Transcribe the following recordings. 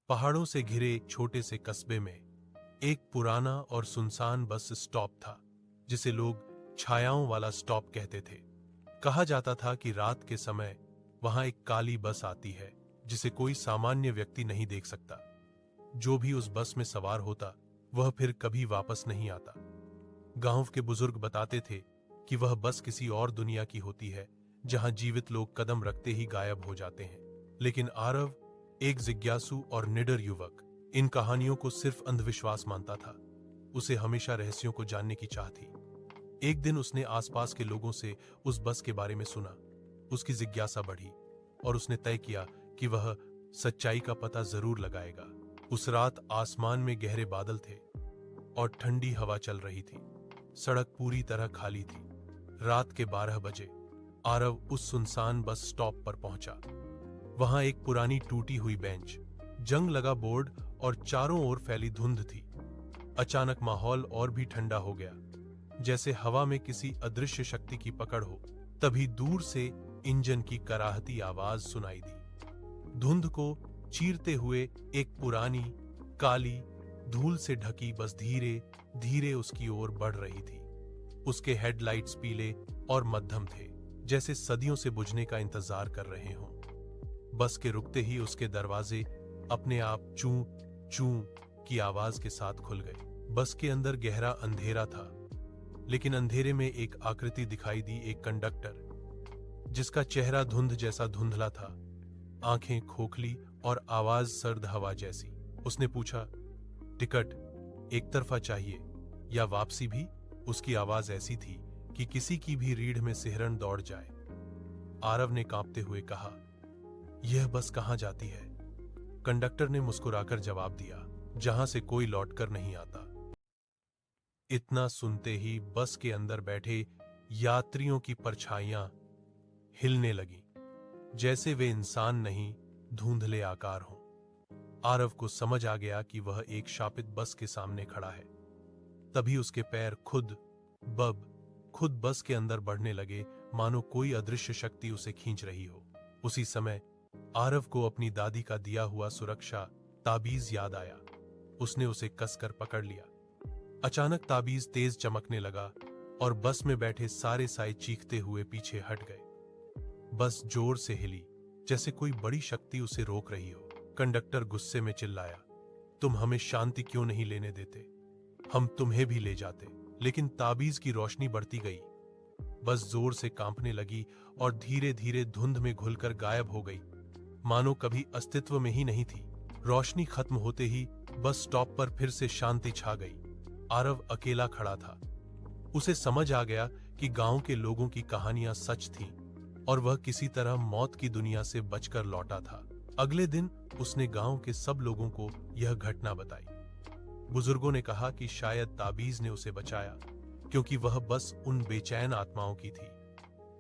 पहाड़ों से घिरे एक छोटे से कस्बे में एक पुराना और सुनसान बस स्टॉप था, जिसे लोग छायाओं वाला स्टॉप कहते थे। कहा जाता था कि रात के समय वहां एक काली बस आती है, जिसे कोई सामान्य व्यक्ति नहीं देख सकता। जो भी उस बस में सवार होता, वह फिर कभी वापस नहीं आता। गांव के बुजुर्ग बताते थे कि वह बस किसी और दुनिया की होती है, जहां जीवित लोग कदम रखते ही गायब हो जाते हैं। लेकिन आरव, एक जिज्ञासु और निडर युवक, इन कहानियों को सिर्फ अंधविश्वास मानता था। उसे हमेशा रहस्यों को जानने की चाह थी। एक दिन उसने आसपास के लोगों से उस बस के बारे में सुना। उसकी जिज्ञासा बढ़ी और उसने तय किया कि वह सच्चाई का पता जरूर लगाएगा। उस रात आसमान में गहरे बादल थे और ठंडी हवा चल रही थी। सड़क पूरी तरह खाली थी। रात के 12 बजे आरव उस सुनसान बस स्टॉप पर पहुंचा। वहां एक पुरानी टूटी हुई बेंच, जंग लगा बोर्ड और चारों ओर फैली धुंध थी। अचानक माहौल और भी ठंडा हो गया, जैसे हवा में किसी अदृश्य शक्ति की पकड़ हो। तभी दूर से इंजन की कराहती आवाज सुनाई दी। धुंध को चीरते हुए एक पुरानी, काली, धूल से ढकी बस धीरे धीरे उसकी ओर बढ़ रही थी। उसके हेडलाइट्स पीले और मध्यम थे, जैसे सदियों से बुझने का इंतजार कर रहे हों। बस के रुकते ही उसके दरवाजे अपने आप चूं चूं की आवाज के साथ खुल गए। बस के अंदर गहरा अंधेरा था, लेकिन अंधेरे में एक आकृति दिखाई दी, एक कंडक्टर, जिसका चेहरा धुंध जैसा धुंधला था, आंखें खोखली और आवाज सर्द हवा जैसी। उसने पूछा, टिकट एक तरफा चाहिए या वापसी भी? उसकी आवाज ऐसी थी कि किसी की भी रीढ़ में सिहरन दौड़ जाए। आरव ने कांपते हुए कहा, यह बस कहां जाती है? कंडक्टर ने मुस्कुराकर जवाब दिया, जहां से कोई लौटकर नहीं आता। इतना सुनते ही बस के अंदर बैठे यात्रियों की परछाइयां हिलने लगीं, जैसे वे इंसान नहीं, धुंधले आकार हों। आरव को समझ आ गया कि वह एक शापित बस के सामने खड़ा है। तभी उसके पैर खुद बस के अंदर बढ़ने लगे, मानो कोई अदृश्य शक्ति उसे खींच रही हो। उसी समय आरव को अपनी दादी का दिया हुआ सुरक्षा ताबीज याद आया। उसने उसे कसकर पकड़ लिया। अचानक ताबीज तेज चमकने लगा और बस में बैठे सारे साए चीखते हुए पीछे हट गए। बस जोर से हिली, जैसे कोई बड़ी शक्ति उसे रोक रही हो। कंडक्टर गुस्से में चिल्लाया, तुम हमें शांति क्यों नहीं लेने देते? हम तुम्हें भी ले जाते। लेकिन ताबीज की रोशनी बढ़ती गई। बस जोर से कांपने लगी और धीरे धीरे धुंध में घुलकर गायब हो गई, मानो कभी अस्तित्व में ही नहीं थी। रोशनी खत्म होते ही बस स्टॉप पर फिर से शांति छा गई। आरव अकेला खड़ा था। उसे समझ आ गया कि गांव के लोगों की कहानियां सच थीं और वह किसी तरह मौत की दुनिया से बचकर लौटा था। अगले दिन उसने गांव के सब लोगों को यह घटना बताई। बुजुर्गों ने कहा कि शायद ताबीज ने उसे बचाया, क्योंकि वह बस उन बेचैन आत्माओं की थी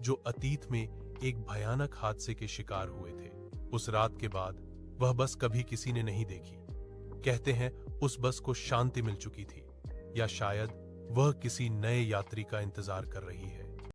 जो अतीत में एक भयानक हादसे के शिकार हुए थे। उस रात के बाद वह बस कभी किसी ने नहीं देखी। कहते हैं उस बस को शांति मिल चुकी थी, या शायद वह किसी नए यात्री का इंतजार कर रही है।